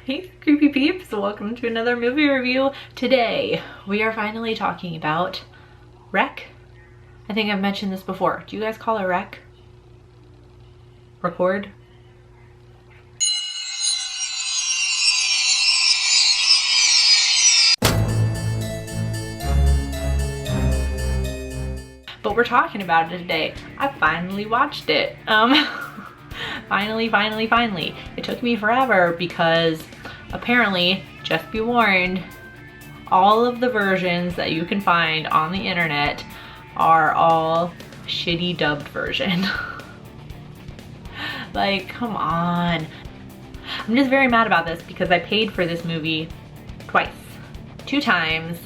Hey creepy peeps, welcome to another movie review. Today we are finally talking about Rec. I think I've mentioned this before. Do you guys call it Rec? Record? But we're talking about it today. I finally watched it. Finally. It took me forever because apparently, just be warned, all of the versions that you can find on the internet are all shitty dubbed version. Like, come on. I'm just very mad about this because I paid for this movie twice. 2 times.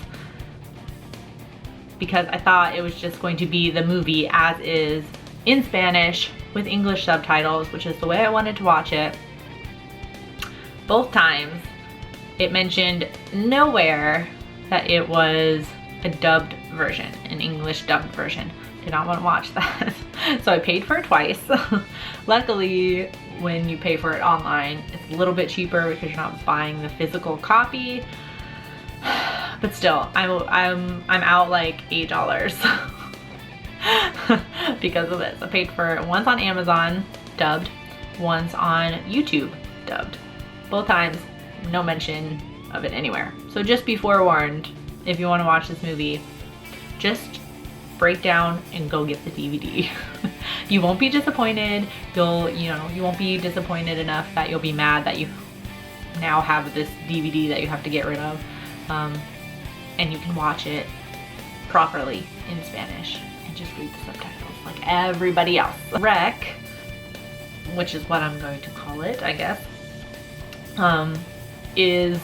Because I thought it was just going to be the movie as is in Spanish with English subtitles, which is the way I wanted to watch it. Both times it mentioned nowhere that it was a dubbed version, an English dubbed version. Did not want to watch that. So I paid for it twice. Luckily, when you pay for it online, it's a little bit cheaper because you're not buying the physical copy. But still, I'm out like $8 because of this. I paid for it once on Amazon dubbed, once on YouTube dubbed. Both times, no mention of it anywhere. So just be forewarned, if you want to watch this movie, just break down and go get the DVD. You won't be disappointed. You won't be disappointed enough that you'll be mad that you now have this DVD that you have to get rid of. And you can watch it properly in Spanish and just read the subtitles like everybody else. Rec, which is what I'm going to call it, I guess, is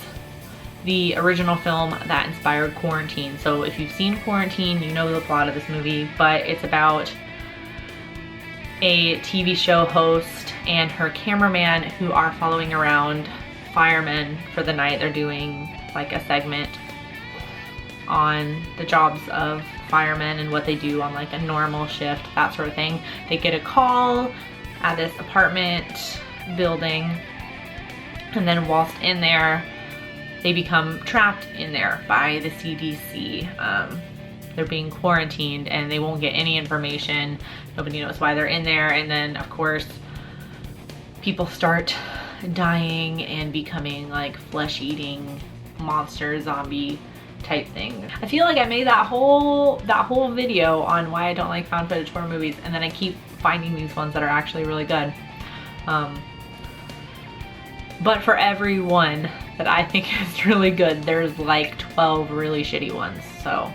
the original film that inspired Quarantine. So if you've seen Quarantine, you know the plot of this movie, but it's about a TV show host and her cameraman who are following around firemen for the night. They're doing like a segment on the jobs of firemen and what they do on like a normal shift, that sort of thing. They get a call at this apartment building, and then whilst in there, they become trapped in there by the CDC. They're being quarantined and they won't get any information. Nobody knows why they're in there. And then of course, people start dying and becoming like flesh-eating monster zombie type thing. I feel like I made that whole video on why I don't like found footage horror movies, and then I keep finding these ones that are actually really good. But for every one that I think is really good, there's like 12 really shitty ones. So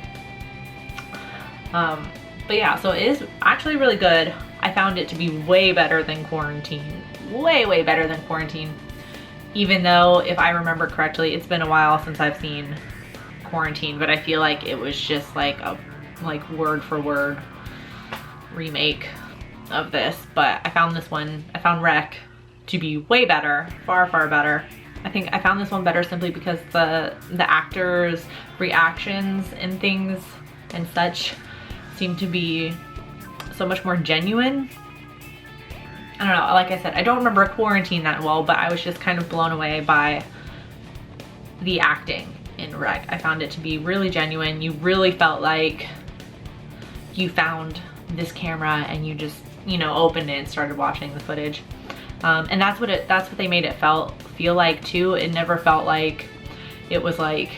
but yeah, so it is actually really good. I found it to be way better than Quarantine. Way better than Quarantine. Even though, if I remember correctly, it's been a while since I've seen Quarantine, but I feel like it was just like a word for word remake of this. But I found Rec to be way better, far better. I think I found this one better simply because the actors' reactions and things and such seem to be so much more genuine. I don't know, like I said, I don't remember Quarantine that well, but I was just kind of blown away by the acting in Rec. I found it to be really genuine. You really felt like you found this camera and you just, opened it and started watching the footage. And that's what they made it feel like too. It never felt like it was like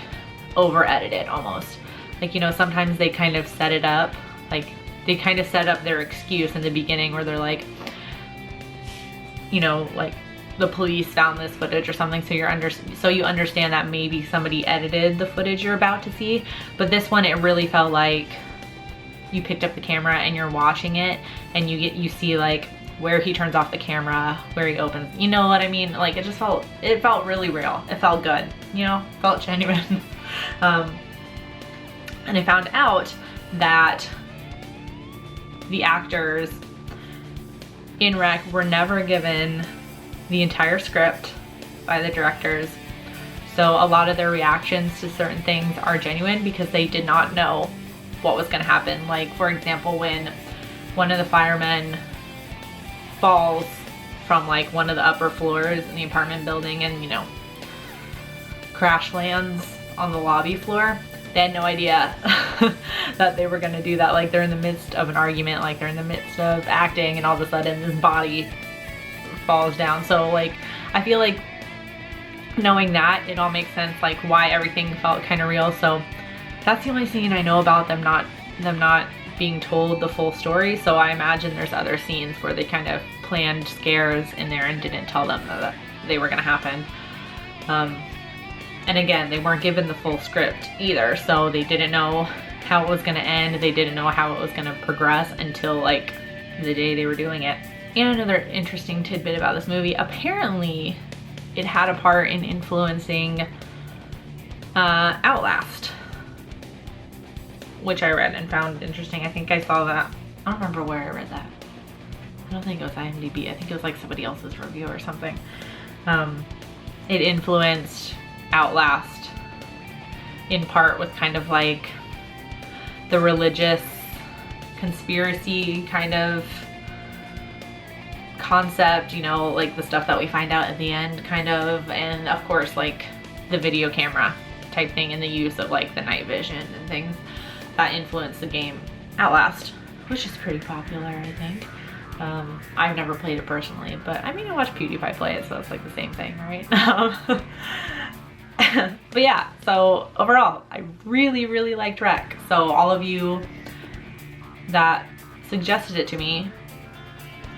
over edited almost. Like, sometimes they kind of set it up, like they kind of set up their excuse in the beginning where they're like, like the police found this footage or something, so you understand that maybe somebody edited the footage you're about to see. But this one, it really felt like you picked up the camera and you're watching it, and you see like where he turns off the camera, where he opens, you know what I mean? Like it felt really real. It felt good, felt genuine. And I found out that the actors in Rec were never given the entire script by the directors. So a lot of their reactions to certain things are genuine because they did not know what was gonna happen. Like, for example, when one of the firemen falls from like one of the upper floors in the apartment building and, crash lands on the lobby floor. They had no idea that they were gonna do that. Like, they're in the midst of an argument, like they're in the midst of acting, and all of a sudden this body falls down. So like, I feel like knowing that, it all makes sense, like why everything felt kind of real. So that's the only scene I know about them not being told the full story. So I imagine there's other scenes where they kind of planned scares in there and didn't tell them that they were gonna happen. And again, they weren't given the full script either, so they didn't know how it was gonna end. They didn't know how it was gonna progress until like the day they were doing it. And another interesting tidbit about this movie, apparently it had a part in influencing Outlast, which I read and found interesting. I think I saw that. I don't remember where I read that. I don't think it was IMDb. I think it was like somebody else's review or something. It influenced Outlast in part with kind of like the religious conspiracy kind of concept, you know, like the stuff that we find out at the end kind of, and of course like the video camera type thing and the use of like the night vision and things that influenced the game Outlast, which is pretty popular, I think. I've never played it personally, but I mean, I watched PewDiePie play it, so it's like the same thing, right? But yeah, so overall, I really, really liked Rec. So all of you that suggested it to me,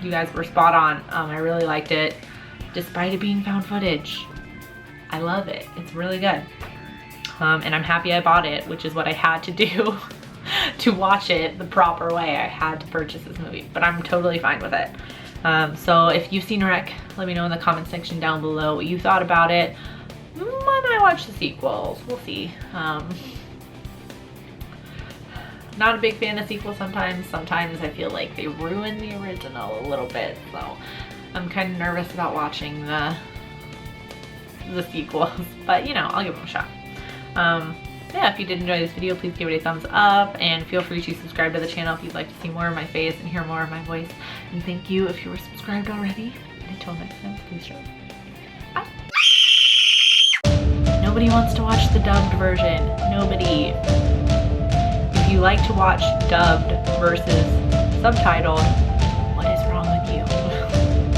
you guys were spot on. I really liked it, despite it being found footage. I love it. It's really good. And I'm happy I bought it, which is what I had to do to watch it the proper way. I had to purchase this movie, but I'm totally fine with it. So if you've seen Rec, let me know in the comment section down below what you thought about it. I might watch the sequels. We'll see. Not a big fan of sequels sometimes. Sometimes I feel like they ruin the original a little bit, so I'm kind of nervous about watching the sequels, but you know, I'll give them a shot. Yeah, if you did enjoy this video, please give it a thumbs up, and feel free to subscribe to the channel if you'd like to see more of my face and hear more of my voice. And thank you if you were subscribed already. And until next time, please share. Bye. Nobody wants to watch the dubbed version. Nobody. If you like to watch dubbed versus subtitled,